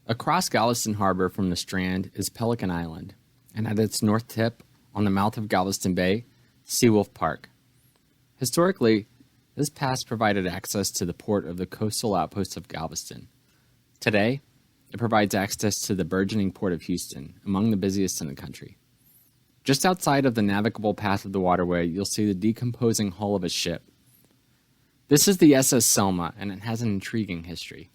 Across Galveston Harbor from the Strand is Pelican Island, and at its north tip, on the mouth of Galveston Bay, Seawolf Park. Historically, this pass provided access to the port of the coastal outpost of Galveston. Today, it provides access to the burgeoning port of Houston, among the busiest in the country. Just outside of the navigable path of the waterway, you'll see the decomposing hull of a ship. This is the SS Selma, and it has an intriguing history.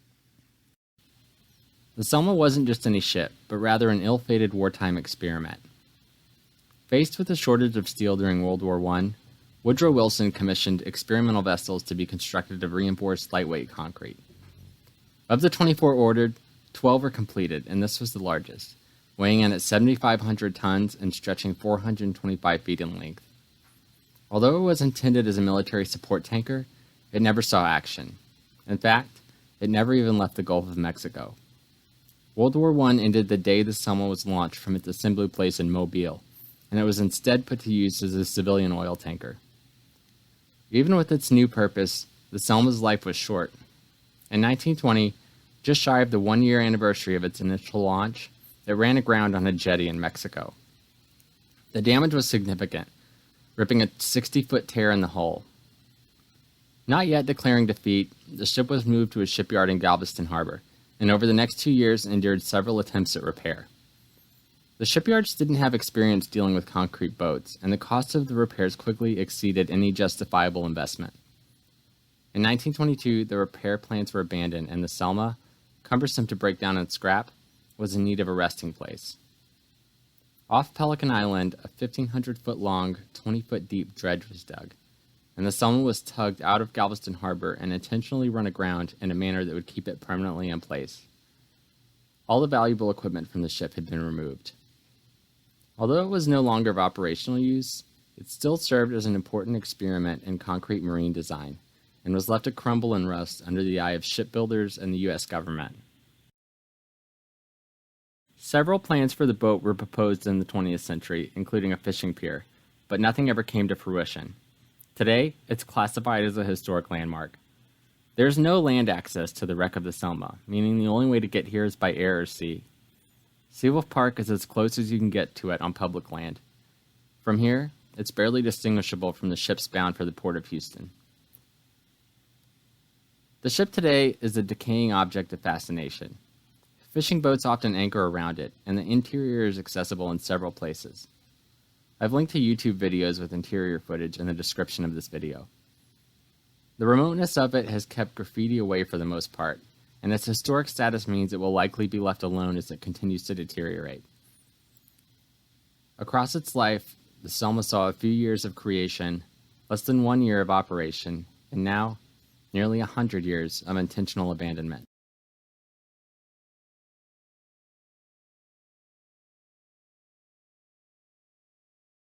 The Selma wasn't just any ship, but rather an ill-fated wartime experiment. Faced with a shortage of steel during World War I, Woodrow Wilson commissioned experimental vessels to be constructed of reinforced lightweight concrete. Of the 24 ordered, 12 were completed, and this was the largest, weighing in at 7,500 tons and stretching 425 feet in length. Although it was intended as a military support tanker, it never saw action. In fact, it never even left the Gulf of Mexico. World War I ended the day the Selma was launched from its assembly place in Mobile, and it was instead put to use as a civilian oil tanker. Even with its new purpose, the Selma's life was short. In 1920, just shy of the one-year anniversary of its initial launch, it ran aground on a jetty in Mexico. The damage was significant, ripping a 60-foot tear in the hull. Not yet declaring defeat, the ship was moved to a shipyard in Galveston Harbor, and over the next 2 years endured several attempts at repair. The shipyards didn't have experience dealing with concrete boats, and the cost of the repairs quickly exceeded any justifiable investment. In 1922, the repair plans were abandoned, and the Selma, cumbersome to break down and scrap, was in need of a resting place. Off Pelican Island, a 1,500-foot-long, 20-foot-deep dredge was dug, and the Selma was tugged out of Galveston Harbor and intentionally run aground in a manner that would keep it permanently in place. All the valuable equipment from the ship had been removed. Although it was no longer of operational use, it still served as an important experiment in concrete marine design, and was left to crumble and rust under the eye of shipbuilders and the U.S. government. Several plans for the boat were proposed in the 20th century, including a fishing pier, but nothing ever came to fruition. Today, it's classified as a historic landmark. There's no land access to the wreck of the Selma, meaning the only way to get here is by air or sea. Seawolf Park is as close as you can get to it on public land. From here, it's barely distinguishable from the ships bound for the port of Houston. The ship today is a decaying object of fascination. Fishing boats often anchor around it, and the interior is accessible in several places. I've linked to YouTube videos with interior footage in the description of this video. The remoteness of it has kept graffiti away for the most part, and its historic status means it will likely be left alone as it continues to deteriorate. Across its life, the Selma saw a few years of creation, less than 1 year of operation, and now, nearly 100 years of intentional abandonment.